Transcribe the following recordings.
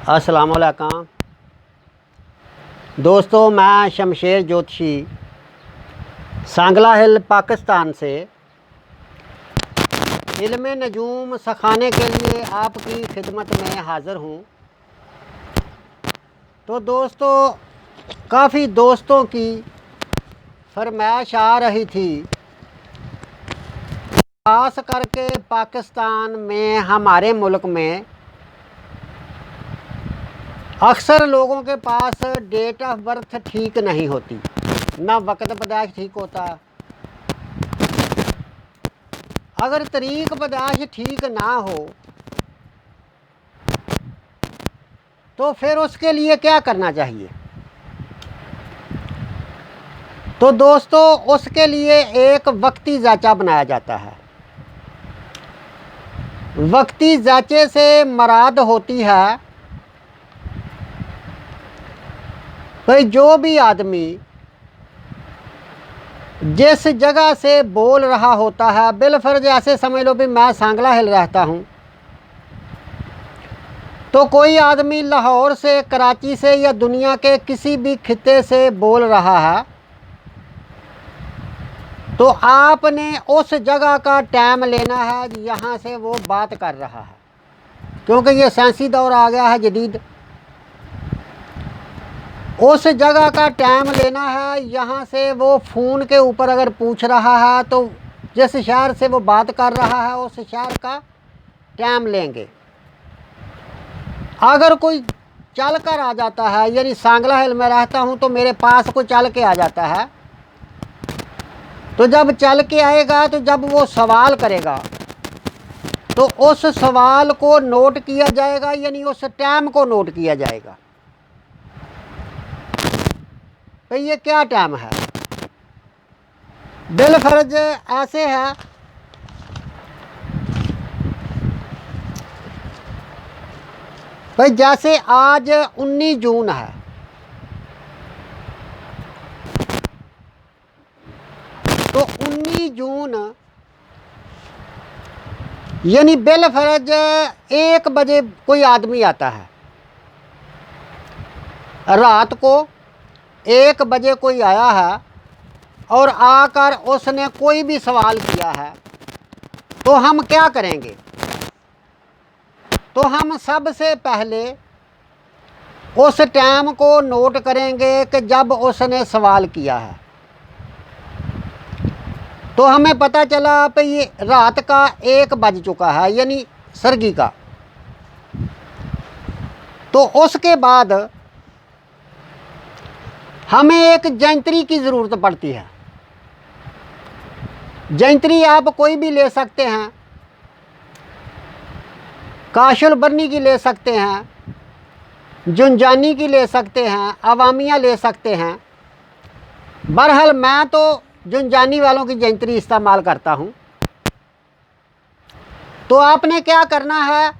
अस्सलाम वालेकुम दोस्तों, मैं शमशेर जोशी सांगला हिल पाकिस्तान से इल्म नजूम सिखाने के लिए आपकी खिदमत में हाज़िर हूँ। तो दोस्तों, काफ़ी दोस्तों की फरमाइश आ रही थी, खास करके पाकिस्तान में, हमारे मुल्क में अक्सर लोगों के पास डेट ऑफ बर्थ ठीक नहीं होती, ना वक्त पैदाइश ठीक होता। अगर तारीख पैदाइश ठीक ना हो तो फिर उसके लिए क्या करना चाहिए? तो दोस्तों, उसके लिए एक वक्ती जांचा बनाया जाता है। वक्ती जांचे से मुराद होती है भाई जो भी आदमी जिस जगह से बोल रहा होता है, बिलफर्ज ऐसे समझ लो भी मैं सांगला हिल रहता हूँ, तो कोई आदमी लाहौर से, कराची से या दुनिया के किसी भी खिते से बोल रहा है, तो आपने उस जगह का टाइम लेना है यहाँ से वो बात कर रहा है, क्योंकि ये साइंसी दौर आ गया है जदीद। उस जगह का टाइम लेना है, यहाँ से वो फ़ोन के ऊपर अगर पूछ रहा है तो जिस शहर से वो बात कर रहा है उस शहर का टाइम लेंगे। अगर कोई चल कर आ जाता है, यानी सांगला हिल में रहता हूँ तो मेरे पास कोई चल के आ जाता है, तो जब चल के आएगा तो जब वो सवाल करेगा तो उस सवाल को नोट किया जाएगा, यानी उस टाइम को नोट किया जाएगा। तो ये क्या टाइम है? बिलफर्ज ऐसे है भाई, जैसे आज 19 जून है, तो 19 जून यानी बिलफर्ज 1 बजे कोई आदमी आता है, रात को 1 बजे कोई आया है और आकर उसने कोई भी सवाल किया है, तो हम क्या करेंगे? तो हम सबसे पहले उस टाइम को नोट करेंगे कि जब उसने सवाल किया है। तो हमें पता चला कि ये रात का 1 बज चुका है, यानी सरगी का। तो उसके बाद हमें एक जंतरी की ज़रूरत पड़ती है। जंतरी आप कोई भी ले सकते हैं, काशुल बर्नी की ले सकते हैं, जुनजानी की ले सकते हैं, अवामिया ले सकते हैं। बहरहाल मैं तो जुनजानी वालों की जंतरी इस्तेमाल करता हूँ। तो आपने क्या करना है,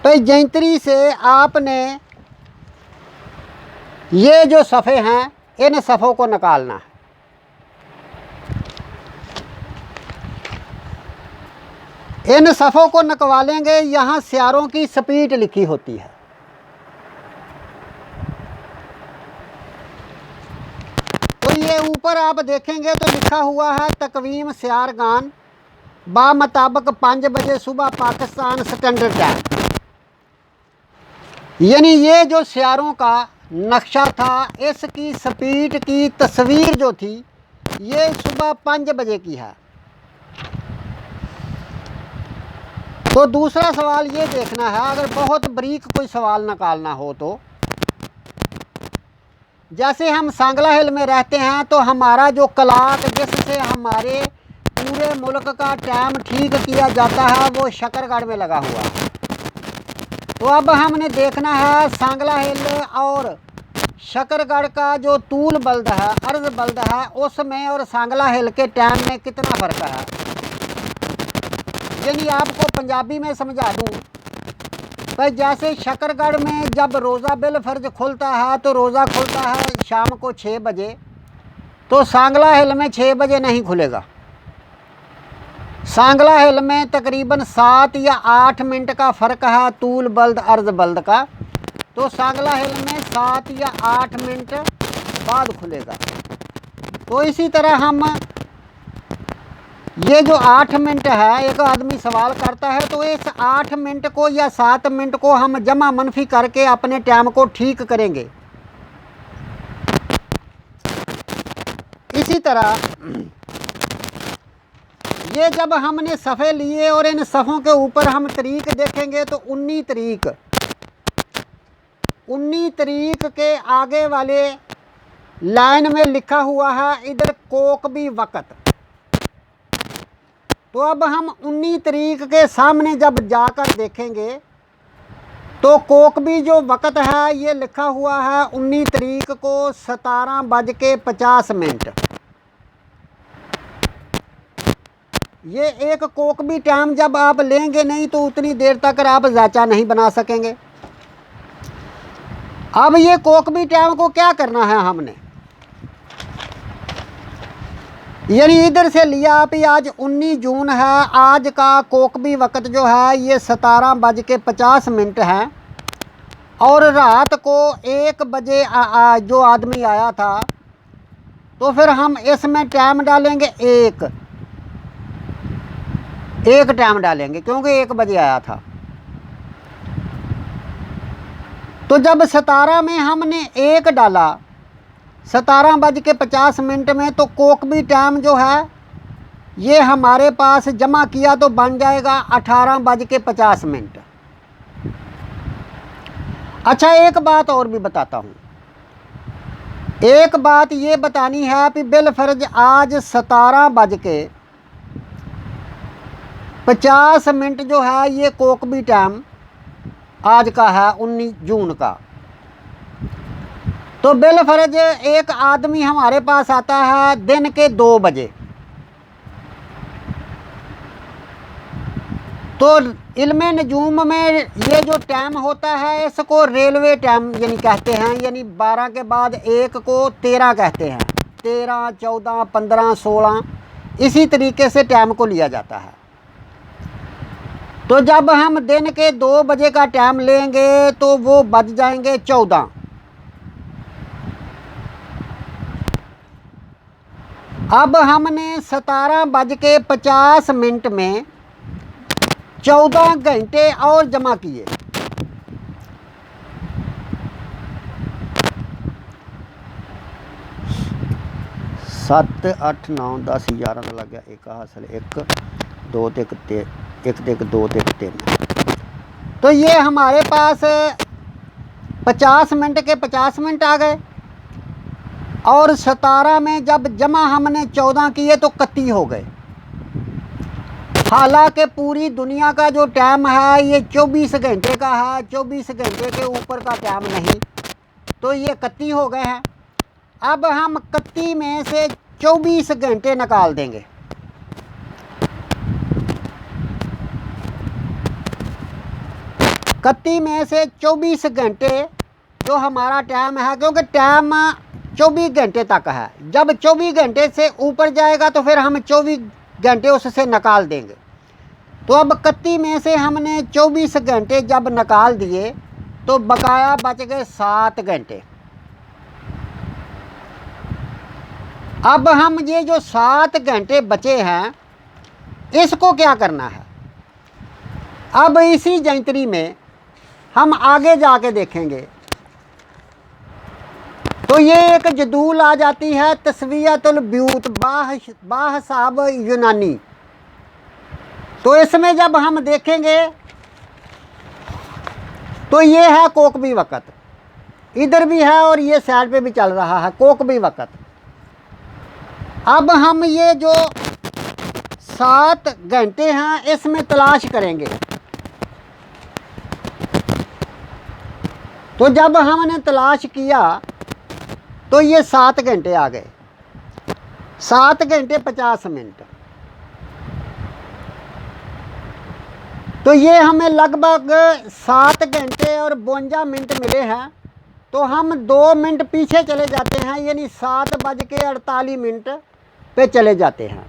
तो जंतरी से आपने ये जो सफ़े हैं इन सफ़ों को निकालना है। इन सफ़ों को निकालेंगे, यहाँ स्यारों की स्पीड लिखी होती है। तो ये ऊपर आप देखेंगे तो लिखा हुआ है तकवीम स्यारगान बामुताबिक 5 बजे सुबह पाकिस्तान स्टैंडर्ड टाइम। यानी ये जो स्यारों का नक्शा था, इसकी स्पीड की तस्वीर जो थी ये सुबह 5 बजे की है। तो दूसरा सवाल ये देखना है, अगर बहुत बारीक कोई सवाल निकालना हो तो जैसे हम सांगला हिल में रहते हैं तो हमारा जो क्लॉक जिससे हमारे पूरे मुल्क का टाइम ठीक किया जाता है वो शकरगढ़ में लगा हुआ है। तो अब हमने देखना है सांगला हिल और शकरगढ़ का जो तूल बल्द है, अर्ज बल्द है, उसमें और सांगला हिल के टाइम में कितना फ़र्क है। यानी आपको पंजाबी में समझा दूँ भाई, जैसे शकरगढ़ में जब रोज़ा बिलफर्ज खुलता है तो रोज़ा खुलता है शाम को 6 बजे, तो सांगला हिल में 6 बजे नहीं खुलेगा। सांगला हिल में तकरीबन 7 या 8 मिनट का फ़र्क है तूल बल्द अर्ज बल्द का। तो सांगला हिल में 7 या 8 मिनट बाद खुलेगा। तो इसी तरह हम ये जो 8 मिनट है, एक आदमी सवाल करता है तो इस 8 मिनट को या 7 मिनट को हम जमा मनफी करके अपने टाइम को ठीक करेंगे। इसी तरह ये जब हमने सफ़े लिए और इन सफ़ों के ऊपर हम तरीक देखेंगे तो 19 तरीक के आगे वाले लाइन में लिखा हुआ है इधर कोकबी वक़्त। तो अब हम 19 तरीक के सामने जब जाकर देखेंगे तो कोकबी जो वक़्त है ये लिखा हुआ है 19 तरीक को 17:50। ये एक कोकबी टाइम जब आप लेंगे नहीं तो उतनी देर तक आप जांचा नहीं बना सकेंगे। अब ये कोकबी टाइम को क्या करना है हमने, यानी इधर से लिया आप, आज 19 जून है, आज का कोकबी वक़्त जो है ये 17:50 है और रात को 1 बजे जो आदमी आया था तो फिर हम इसमें टाइम डालेंगे एक टाइम डालेंगे क्योंकि 1 बजे आया था। तो जब 17 में हमने 1 डाला 17:50 में तो कोकबी टाइम जो है ये हमारे पास जमा किया तो बन जाएगा 18:50। अच्छा, एक बात और भी बताता हूँ। एक बात ये बतानी है कि बिलफर्ज आज 17:50 जो है ये कोकबी टाइम आज का है 19 जून का। तो बिलफर्ज एक आदमी हमारे पास आता है दिन के 2 बजे। तो इल्मे नजूम में ये जो टाइम होता है इसको रेलवे टाइम यानी कहते हैं, यानी 12 के बाद 1 को 13 कहते हैं। 13, 14, 15, 16 इसी तरीके से टाइम को लिया जाता है। तो जब हम दिन के 2 बजे का टाइम लेंगे तो वो बज जाएंगे 14। अब हमने 17:50 में 14 घंटे और जमा किए। सत्त 8 9 10 11 लग गया। 1 हासिल 1 2 ते 1 2 ते 3। तो ये हमारे पास 50 मिनट के 50 मिनट आ गए और 17 में जब जमा हमने 14 किए तो 31 हो गए। हालांकि पूरी दुनिया का जो टाइम है ये 24 घंटे का है, 24 घंटे के ऊपर का टाइम नहीं। तो ये 31 हो गए हैं। अब हम 31 में से 24 घंटे निकाल देंगे। कत्ती में से 24 घंटे जो हमारा टाइम है, क्योंकि टाइम 24 घंटे तक है। जब 24 घंटे से ऊपर जाएगा तो फिर हम 24 घंटे उससे निकाल देंगे। तो अब 31 में से हमने 24 घंटे जब निकाल दिए तो बकाया बच गए 7 घंटे। अब हम ये जो 7 घंटे बचे हैं इसको क्या करना है। अब इसी जंतरी में हम आगे जाके देखेंगे तो ये एक जदूल आ जाती है तस्वीयतुल ब्यूत बाहसाब यूनानी। तो इसमें जब हम देखेंगे तो ये है कोकबी वक़्त, इधर भी है और ये साइड पे भी चल रहा है कोकबी वक़्त। अब हम ये जो 7 घंटे हैं इसमें तलाश करेंगे। तो जब हमने तलाश किया तो ये 7 घंटे आ गए, 7 घंटे 50 मिनट। तो ये हमें लगभग 7 घंटे और 52 मिनट मिले हैं। तो हम 2 मिनट पीछे चले जाते हैं, यानी 7:48 पे चले जाते हैं।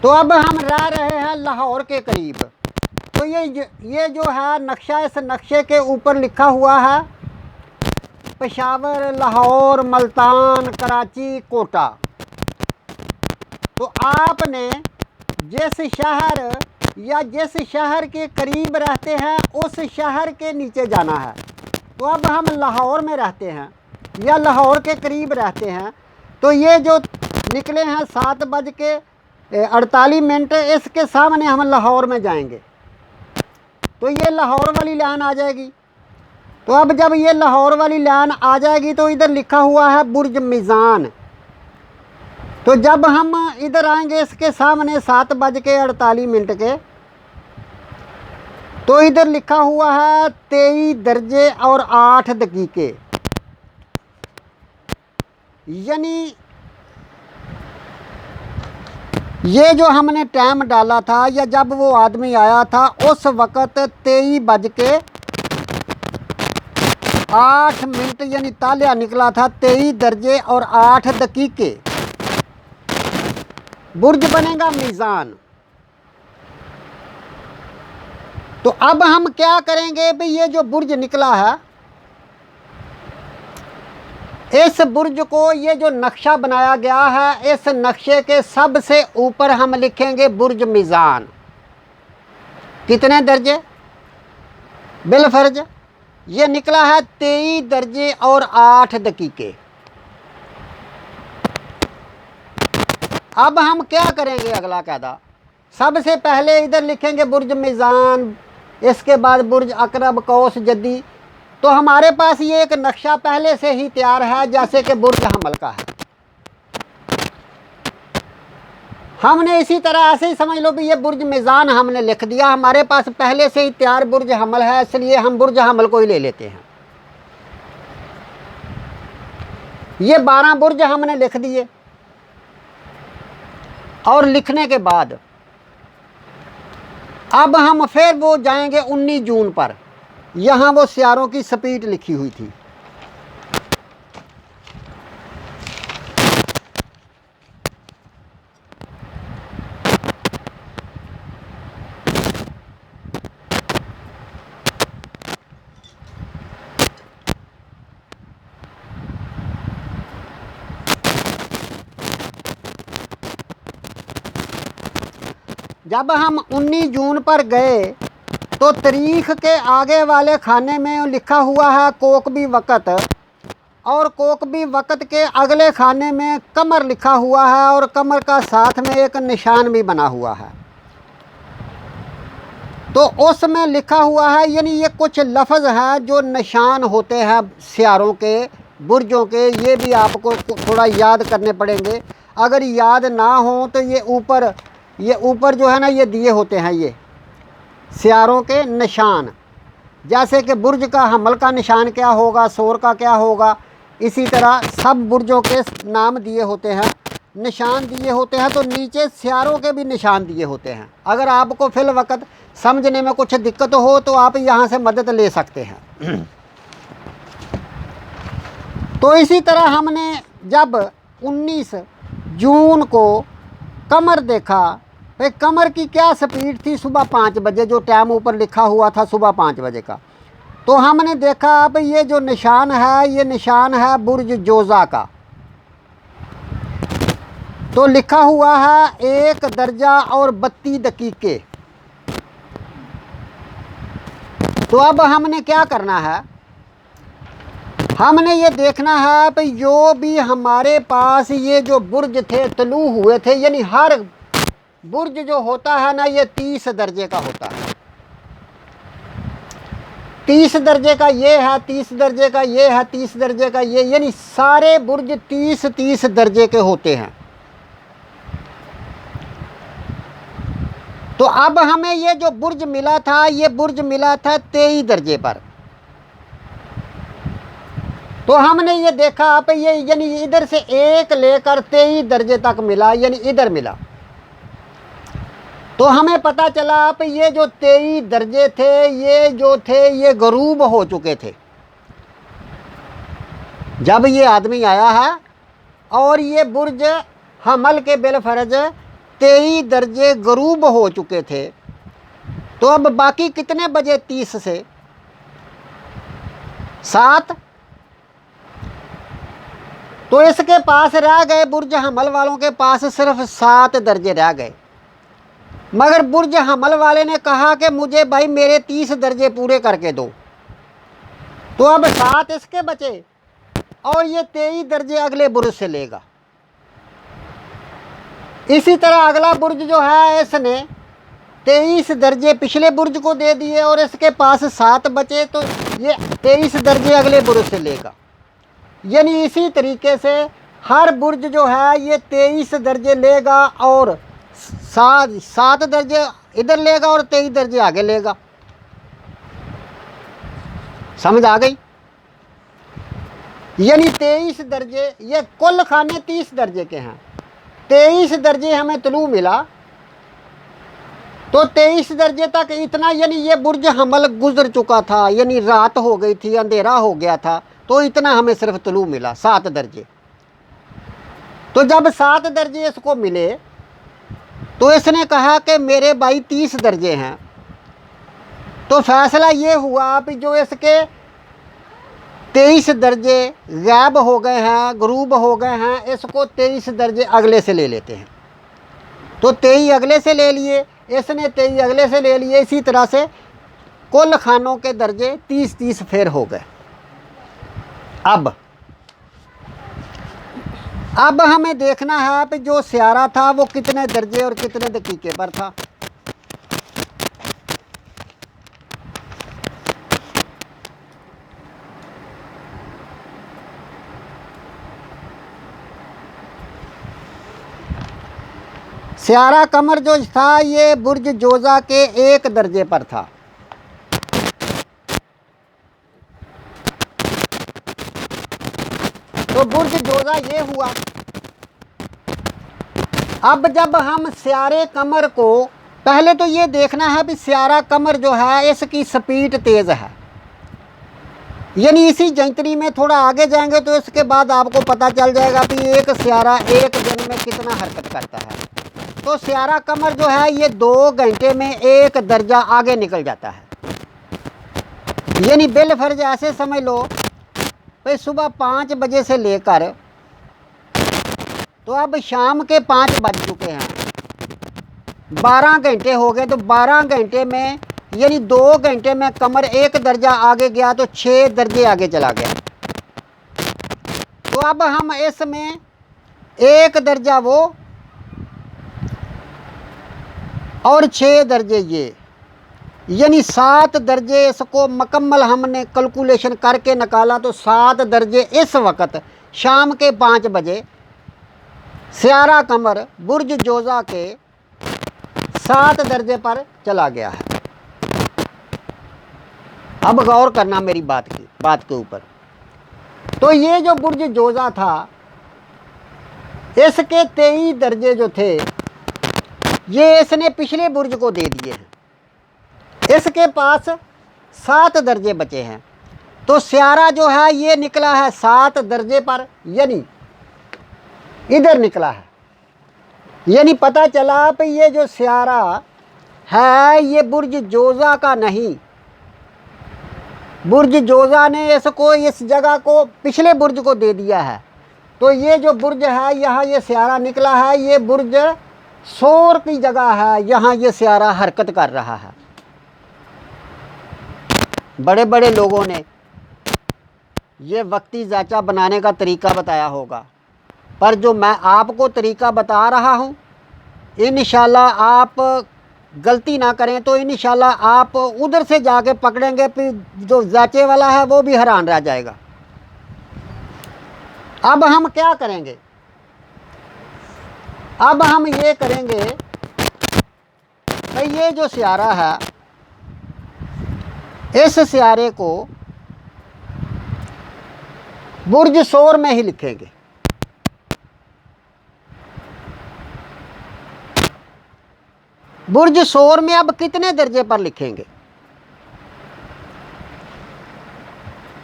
तो तो अब हम रह रहे हैं लाहौर के करीब। तो ये जो है नक्शा, इस नक्शे के ऊपर लिखा हुआ है पेशावर, लाहौर, मुल्तान, कराची, कोटा। तो आपने जिस शहर या जिस शहर के करीब रहते हैं उस शहर के नीचे जाना है। तो अब हम लाहौर में रहते हैं या लाहौर के करीब रहते हैं, तो ये जो निकले हैं 7:48, इसके सामने हम लाहौर में जाएंगे तो ये लाहौर वाली लाइन आ जाएगी। तो अब जब ये लाहौर वाली लाइन आ जाएगी तो इधर लिखा हुआ है बुर्ज मीज़ान। तो जब हम इधर आएंगे इसके सामने 7:48 के, तो इधर लिखा हुआ है 23 दर्जे और 8 दकीके, यानी ये जो हमने टाइम डाला था या जब वो आदमी आया था उस वक़्त 23:08 यानी तालिया निकला था 23 दर्जे और 8 दकीके। बुर्ज बनेगा मीज़ान। तो अब हम क्या करेंगे भाई, ये जो बुर्ज निकला है इस बुर्ज को, ये जो नक्शा बनाया गया है इस नक्शे के सबसे ऊपर हम लिखेंगे बुर्ज मीज़ान। कितने दर्जे बिलफर्ज, ये निकला है 23 दर्जे और 8 दकीके। अब हम क्या करेंगे, अगला कायदा, सबसे पहले इधर लिखेंगे बुर्ज मीज़ान, इसके बाद बुर्ज अकरब, कौस, जद्दी। तो हमारे पास ये एक नक्शा पहले से ही तैयार है जैसे कि बुर्ज हमल का है। हमने इसी तरह ऐसे ही समझ लो भी ये बुर्ज मीज़ान हमने लिख दिया, हमारे पास पहले से ही तैयार बुर्ज हमल है, इसलिए हम बुर्ज हमल को ही ले लेते हैं। ये 12 बुर्ज हमने लिख दिए और लिखने के बाद अब हम फिर वो जाएंगे 19 जून पर, यहाँ वो सियारों की स्पीड लिखी हुई थी। जब हम 19 जून पर गए तो तारीख के आगे वाले खाने में लिखा हुआ है कोकबी वक़्त, और कोकबी वक़्त के अगले खाने में कमर लिखा हुआ है और कमर का साथ में एक निशान भी बना हुआ है। तो उसमें लिखा हुआ है, यानी ये कुछ लफ्ज़ हैं जो निशान होते हैं सियारों के, बुर्जों के, ये भी आपको थोड़ा याद करने पड़ेंगे। अगर याद ना हो तो ये ऊपर जो है ना ये दिए होते हैं ये सियारों के निशान, जैसे कि बुर्ज का हमल का निशान क्या होगा, सोर का क्या होगा, इसी तरह सब बुर्जों के नाम दिए होते हैं, निशान दिए होते हैं। तो नीचे सियारों के भी निशान दिए होते हैं। अगर आपको फिल वक़्त समझने में कुछ दिक्कत हो तो आप यहाँ से मदद ले सकते हैं। तो इसी तरह हमने जब 19 जून को कमर देखा, भाई कमर की क्या स्पीड थी, सुबह 5 बजे, जो टाइम ऊपर लिखा हुआ था सुबह 5 बजे का। तो हमने देखा अब ये जो निशान है ये निशान है बुर्ज जोज़ा का। तो लिखा हुआ है 1 दर्जा और 32 दकीके। तो अब हमने क्या करना है, हमने ये देखना है भाई जो भी हमारे पास ये जो बुर्ज थे तलू हुए थे, यानी हर बुर्ज जो होता है ना ये 30 दर्जे का होता है। 30 दर्जे का ये है, 30 दर्जे का ये है, 30 दर्जे का ये, यानी सारे बुर्ज 30-30 दर्जे के होते हैं। तो अब हमें ये जो बुर्ज मिला था ये बुर्ज मिला था 23 दर्जे पर। तो हमने ये देखा आप ये, यानी इधर से 1 लेकर 23 दर्जे तक मिला, यानी इधर मिला। तो हमें पता चला आप ये जो 23 दर्जे थे ये जो थे ये गरूब हो चुके थे जब ये आदमी आया है, और ये बुर्ज हमल के बिलफर्ज 23 दर्जे गरूब हो चुके थे। तो अब बाकी कितने बजे 30 से? 7। तो इसके पास रह गए, बुर्ज हमल वालों के पास सिर्फ 7 दर्जे रह गए। मगर बुर्ज हमल वाले ने कहा कि मुझे भाई मेरे 30 दर्जे पूरे करके दो। तो अब 7 इसके बचे और ये 23 दर्जे अगले बुर्ज से लेगा। इसी तरह अगला बुर्ज जो है इसने 23 दर्जे पिछले बुर्ज को दे दिए और इसके पास 7 बचे, तो ये 23 दर्जे अगले बुर्ज से लेगा। यानी इसी तरीके से हर बुर्ज जो है ये 23 दर्जे लेगा और 7 दर्जे इधर लेगा और 23 दर्जे आगे लेगा। समझ आ गई? यानी 23 दर्जे, ये कुल खाने 30 दर्जे के हैं। 23 दर्जे हमें तुलू मिला, तो 23 दर्जे तक इतना, यानी ये बुर्ज हमल गुजर चुका था, यानी रात हो गई थी, अंधेरा हो गया था, तो इतना हमें सिर्फ तुलू मिला 7 दर्जे। तो जब 7 दर्जे इसको मिले तो इसने कहा कि मेरे भाई 30 दर्जे हैं। तो फैसला ये हुआ कि जो इसके 23 दर्जे गायब हो गए हैं, गरूब हो गए हैं, इसको 23 दर्जे अगले से ले लेते हैं। तो 23 अगले से ले लिए, इसने 23 अगले से ले लिए। इसी तरह से कुल खानों के दर्जे 30-30 फेर हो गए। अब हमें देखना है कि जो स्यारा था वो कितने दर्जे और कितने दकीके पर था। स्यारा कमर जो था ये बुर्ज जोजा के 1 दर्जे पर था। तो बुर्ज जोजा ये हुआ। अब जब हम स्यारे कमर को, पहले तो ये देखना है कि स्यारा कमर जो है इसकी स्पीड तेज़ है। यानी इसी जंतरी में थोड़ा आगे जाएंगे तो इसके बाद आपको पता चल जाएगा कि एक स्यारा एक दिन में कितना हरकत करता है। तो स्यारा कमर जो है ये 2 घंटे में 1 दर्जा आगे निकल जाता है। यानी बिल फर्ज ऐसे समझ लो भाई सुबह 5 बजे से लेकर, तो अब शाम के 5 बज चुके हैं, 12 घंटे हो गए। तो 12 घंटे में यानी 2 घंटे में कमर 1 दर्जा आगे गया तो 6 दर्जे आगे चला गया। तो अब हम इसमें 1 दर्जा वो और 6 दर्जे ये, यानी 7 दर्जे इसको मुकम्मल हमने कैलकुलेशन करके निकाला। तो 7 दर्जे इस वक्त शाम के 5 बजे स्यारा कमर बुर्ज जोजा के 7 दर्जे पर चला गया है। अब गौर करना मेरी बात के ऊपर। तो ये जो बुर्ज जोजा था इसके 23 दर्जे जो थे ये इसने पिछले बुर्ज को दे दिए हैं। इसके पास 7 दर्जे बचे हैं। तो स्यारा जो है ये निकला है 7 दर्जे पर, यानी इधर निकला है। यानी पता चला कि ये जो स्यारा है ये बुर्ज जोजा का नहीं, बुर्ज जोजा ने इसको इस जगह को पिछले बुर्ज को दे दिया है। तो ये जो बुर्ज है यहाँ ये स्यारा निकला है, ये बुर्ज सोर की जगह है, यहाँ ये स्यारा हरकत कर रहा है। बड़े बड़े लोगों ने ये वक्ती जाचा बनाने का तरीका बताया होगा, पर जो मैं आपको तरीका बता रहा हूँ इंशाल्लाह आप गलती ना करें तो इंशाल्लाह आप उधर से जाके पकड़ेंगे, फिर जो जाचे वाला है वो भी हैरान रह जाएगा। अब हम क्या करेंगे? अब हम ये करेंगे कि ये जो स्यारा है इस स्यारे को बुर्ज सोर में ही लिखेंगे। बुर्ज सोर में अब कितने दर्जे पर लिखेंगे?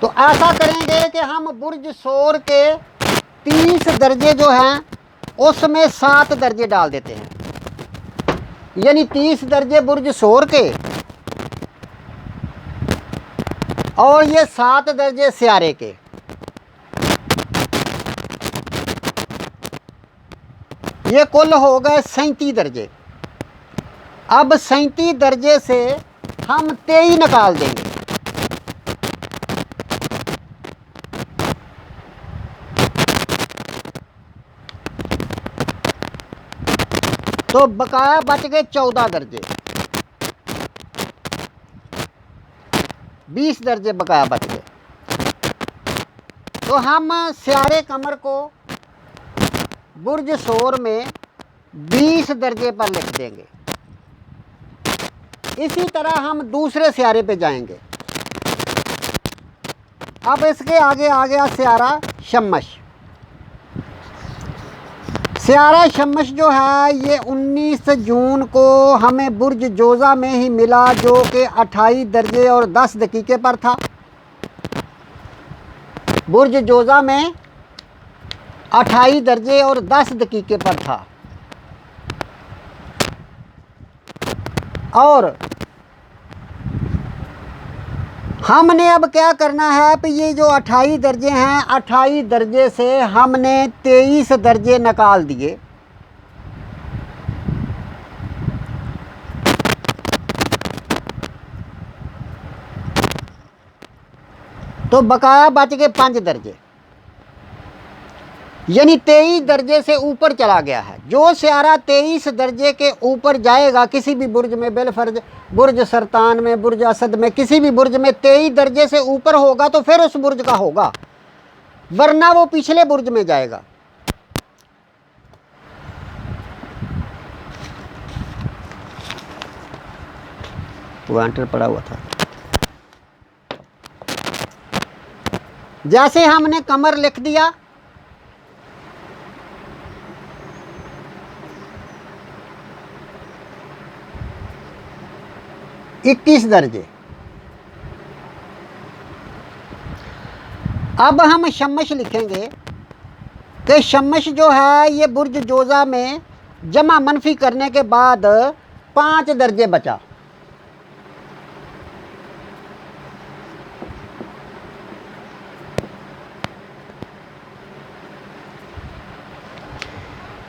तो ऐसा करेंगे कि हम बुर्ज सोर के 30 दर्जे जो हैं उसमें 7 दर्जे डाल देते हैं। यानी 30 दर्जे बुर्ज सूर के और ये 7 दर्जे सियारे के। ये कुल हो गए 37 दर्जे। अब 37 दर्जे से हम 23 निकाल देंगे। तो बकाया बच गए 14 दर्जे, 20 दर्जे बकाया बच गए। तो हम सियारे कमर को बुर्ज सूर में 20 दर्जे पर लिख देंगे। इसी तरह हम दूसरे सियारे पे जाएंगे। अब इसके आगे आ गया सियारा शम्मश। सियारा शम्मश जो है ये 19 जून को हमें बुर्ज जोज़ा में ही मिला, जो कि 28 दर्जे और 10 दकीके पर था। बुर्ज जोज़ा में 28 दर्जे और 10 दकीके पर था। और हमने अब क्या करना है कि ये जो 28 दर्जे हैं, 28 दर्जे से हमने 23 दर्जे निकाल दिए। तो बकाया बच गए 5 दर्जे, यानी 23 दर्जे से ऊपर चला गया है। जो सियारा 23 दर्जे के ऊपर जाएगा किसी भी बुर्ज में, बिलफर्ज बुर्ज सरतान में, बुर्ज असद में, किसी भी बुर्ज में 23 दर्जे से ऊपर होगा तो फिर उस बुर्ज का होगा, वरना वो पिछले बुर्ज में जाएगा। पॉइंटर पड़ा हुआ था। जैसे हमने कमर लिख दिया, इक्कीस दर्जे। अब हम शम्मश लिखेंगे कि शम्मश जो है ये बुर्ज जोज़ा में जमा मनफी करने के बाद 5 दर्जे बचा।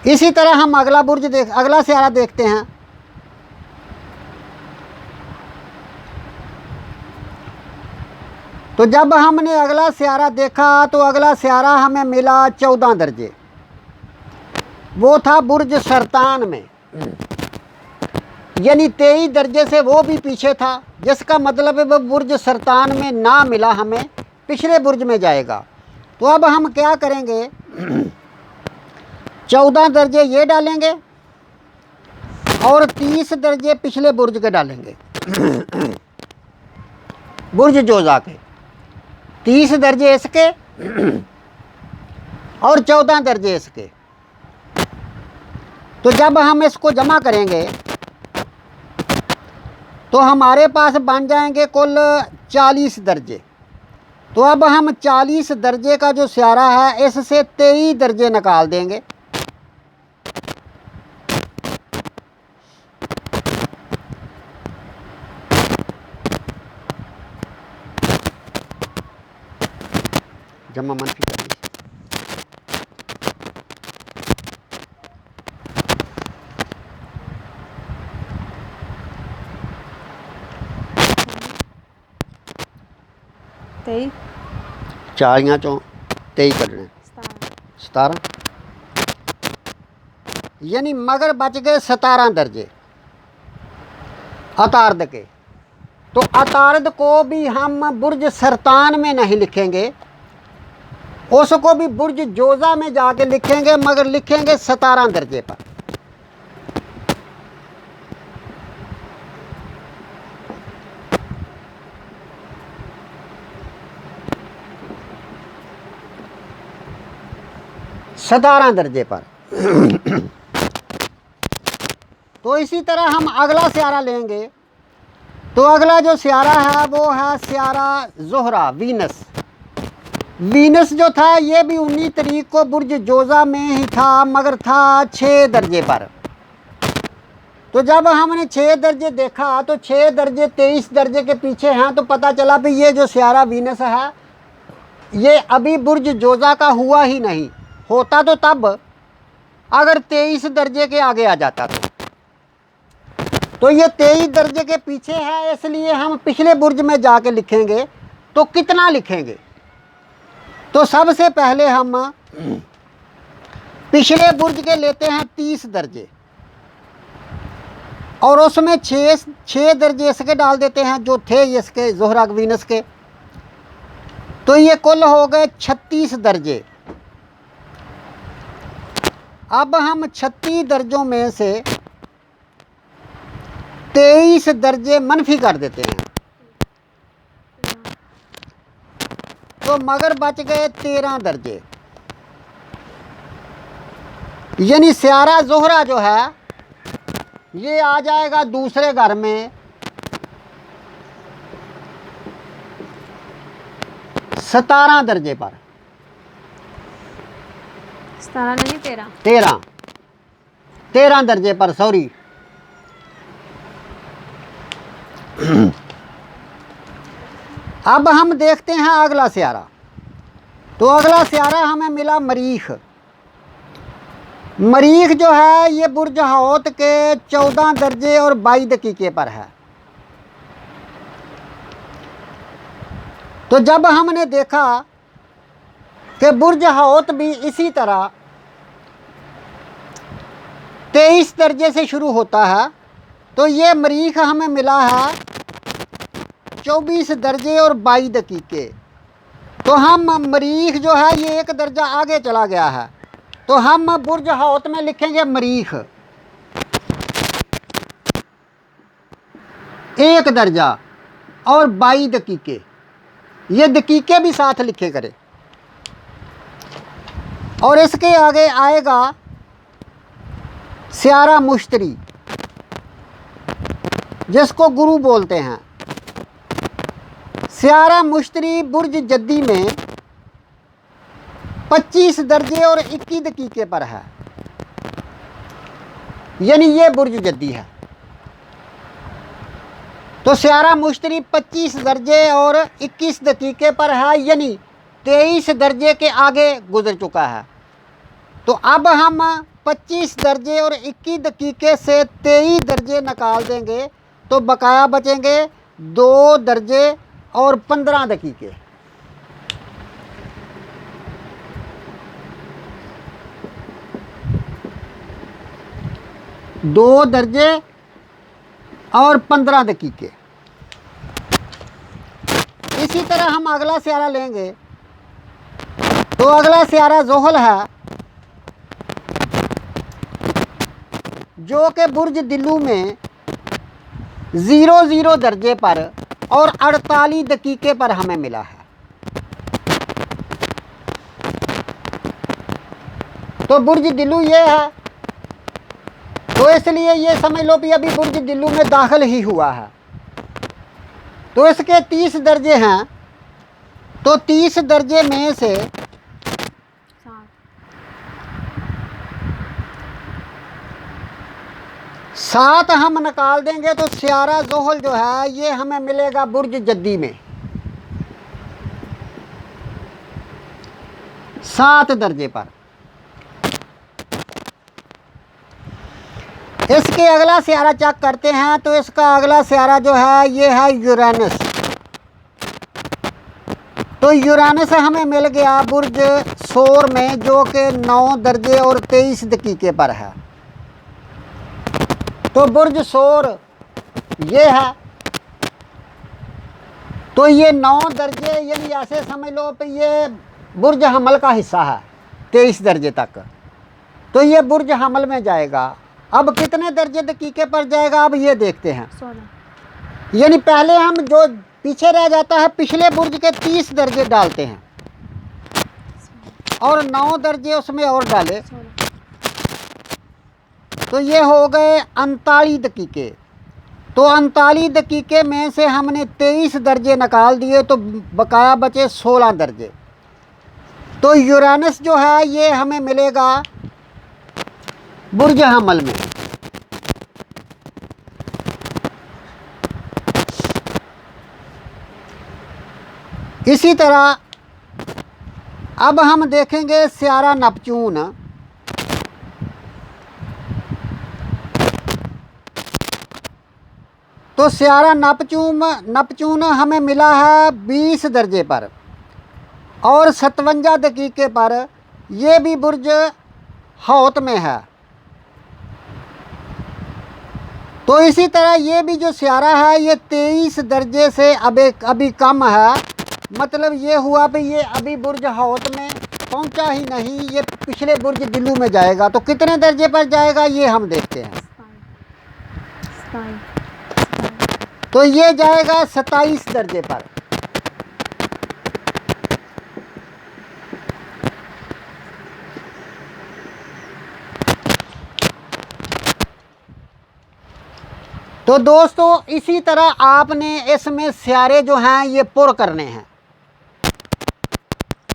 इसी तरह हम अगला सियारा देखते हैं। तो जब हमने अगला सियारा देखा तो अगला सियारा हमें मिला 14 दर्जे। वो था बुर्ज सरतान में, यानी 23 दर्जे से वो भी पीछे था, जिसका मतलब है वो बुर्ज सरतान में ना मिला, हमें पिछले बुर्ज में जाएगा। तो अब हम क्या करेंगे, 14 दर्जे ये डालेंगे और 30 दर्जे पिछले बुर्ज के डालेंगे। बुर्ज जोज़ा के 30 दर्जे इसके और 14 दर्जे इसके। तो जब हम इसको जमा करेंगे तो हमारे पास बन जाएंगे कुल 40 दर्जे। तो अब हम 40 दर्जे का जो सियारा है इससे 23 दर्जे निकाल देंगे। जमा मनफी कर लीजिए। तेई 40 चों 23 कटने 17, यानी मगर बच गए 17 दर्जे अतारद के। तो अतारद को भी हम बुर्ज सरतान में नहीं लिखेंगे, उसको भी बुर्ज जोज़ा में जाके लिखेंगे, मगर लिखेंगे 17 दर्जे पर। सतारह दर्जे पर। तो इसी तरह हम अगला सियारा लेंगे। तो अगला जो सियारा है वो है सियारा ज़ोहरा, वीनस। वीनस जो था ये भी 19 तारीख को बुर्ज जोज़ा में ही था, मगर था 6 दर्जे पर। तो जब हमने 6 दर्जे देखा तो 6 दर्जे 23 दर्जे के पीछे हैं, तो पता चला भी ये जो सियारा वीनस है ये अभी बुर्ज जोजा का हुआ ही नहीं। होता तो तब अगर 23 दर्जे के आगे आ जाता तो ये 23 दर्जे के पीछे है, इसलिए हम पिछले बुर्ज में जाके लिखेंगे। तो कितना लिखेंगे? तो सबसे पहले हम पिछले बुर्ज के लेते हैं 30 दर्जे और उसमें 6 दर्जे इसके डाल देते हैं जो थे इसके ज़ोहरा वीनस के। तो ये कुल हो गए 36 दर्जे। अब हम 36 दर्जों में से 23 दर्जे मनफी कर देते हैं, तो मगर बच गए 13 दर्जे। यानी सियारा ज़ोहरा जो है ये आ जाएगा दूसरे घर में 17 दर्जे पर। 17 नहीं 13 13 दर्जे पर, सॉरी। अब हम देखते हैं अगला सियारा। तो अगला सियारा हमें मिला मरीख। मरीख जो है ये बुर्ज हौत के 14 दर्जे और 22 दकीके पर है। तो जब हमने देखा कि बुर्ज हौत भी इसी तरह 23 दर्जे से शुरू होता है, तो ये मरीख हमें मिला है 24 दर्जे और 22 दकीके। तो हम मरीख जो है ये एक दर्जा आगे चला गया है, तो हम बुर्ज हौत में लिखेंगे मरीख 1 दर्जा और 22 दकीके। ये दकीके भी साथ लिखे करें। और इसके आगे आएगा सियारा मुश्तरी, जिसको गुरु बोलते हैं। सियारा मुश्तरी बुर्ज जद्दी में 25 दर्जे और 21 दकीके पर है, यानी ये बुर्ज जद्दी है। तो सियारा मुश्तरी 25 दर्जे और 21 दकीके पर है, यानी 23 दर्जे के आगे गुजर चुका है। तो अब हम 25 दर्जे और 21 दकीके से 23 दर्जे निकाल देंगे, तो बकाया बचेंगे 2 दर्जे और 15 दकीके। दो दर्जे और 15 दकीके। इसी तरह हम अगला सियारा लेंगे। तो अगला सियारा ज़ोहल है, जो कि बुर्ज दिल्लू में 00 दर्जे पर और 48 दकीके पर हमें मिला है। तो बुर्ज दिल्लू ये है, तो इसलिए ये समझ लो कि अभी बुर्ज दिल्लू में दाखिल ही हुआ है। तो इसके 30 दर्जे हैं, तो 30 दर्जे में से 7 हम निकाल देंगे, तो सियारा ज़ोहल जो है ये हमें मिलेगा बुर्ज जद्दी में 7 दर्जे पर। इसके अगला सियारा चेक करते हैं। तो इसका अगला सियारा जो है ये है यूरेनस। तो यूरेनस हमें मिल गया बुर्ज सोर में, जो कि 9 दर्जे और 23 दकीके पर है। तो बुर्ज सोर ये है, तो ये 9 दर्जे, यानी ऐसे समझ लो कि ये बुर्ज हमल का हिस्सा है 23 दर्जे तक। तो ये बुर्ज हमल में जाएगा। अब कितने दर्जे दकीके पर जाएगा, अब ये देखते हैं। 16। यानी पहले हम जो पीछे रह जाता है पिछले बुर्ज के 30 दर्जे डालते हैं और 9 दर्जे उसमें और डाले, तो ये हो गए 39 दकीके। तो 39 दकीके में से हमने 23 दर्जे निकाल दिए, तो बकाया बचे 16 दर्जे। तो यूरेनस जो है ये हमें मिलेगा बुर्ज हमल में। इसी तरह अब हम देखेंगे स्यारा नपचून। तो स्यारा नपचून हमें मिला है 20 दर्जे पर और 57 दकीके पर। ये भी बुर्ज हौत में है। तो इसी तरह ये भी जो स्यारा है ये 23 दर्जे से अभी कम है। मतलब ये हुआ भी ये अभी बुर्ज हौत में पहुंचा ही नहीं, ये पिछले बुर्ज दिल्लू में जाएगा। तो कितने दर्जे पर जाएगा ये हम देखते हैं। तो ये जाएगा 27 दर्जे पर। तो दोस्तों इसी तरह आपने इसमें स्यारे जो हैं ये पुर करने हैं।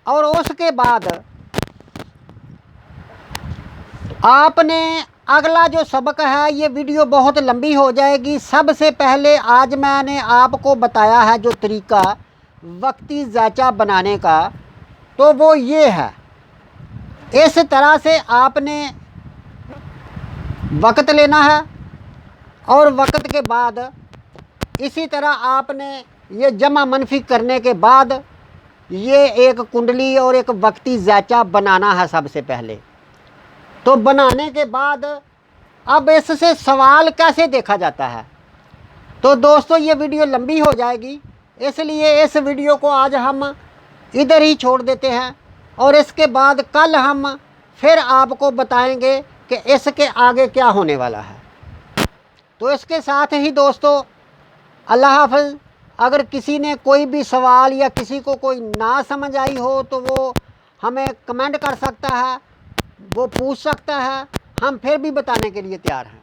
और उसके बाद आपने अगला जो सबक है, ये वीडियो बहुत लंबी हो जाएगी। सबसे पहले आज मैंने आपको बताया है जो तरीका वक्ती ज़ायचा बनाने का, तो वो ये है। इस तरह से आपने वक्त लेना है और वक्त के बाद इसी तरह आपने ये जमा मनफी करने के बाद ये एक कुंडली और एक वक्ती ज़ायचा बनाना है सबसे पहले। तो बनाने के बाद अब इससे सवाल कैसे देखा जाता है, तो दोस्तों ये वीडियो लंबी हो जाएगी, इसलिए इस वीडियो को आज हम इधर ही छोड़ देते हैं। और इसके बाद कल हम फिर आपको बताएंगे कि इसके आगे क्या होने वाला है। तो इसके साथ ही दोस्तों अल्लाह हाफ़िज़। अगर किसी ने कोई भी सवाल या किसी को कोई ना समझ आई हो तो वो हमें कमेंट कर सकता है, वो पूछ सकता है, हम फिर भी बताने के लिए तैयार हैं।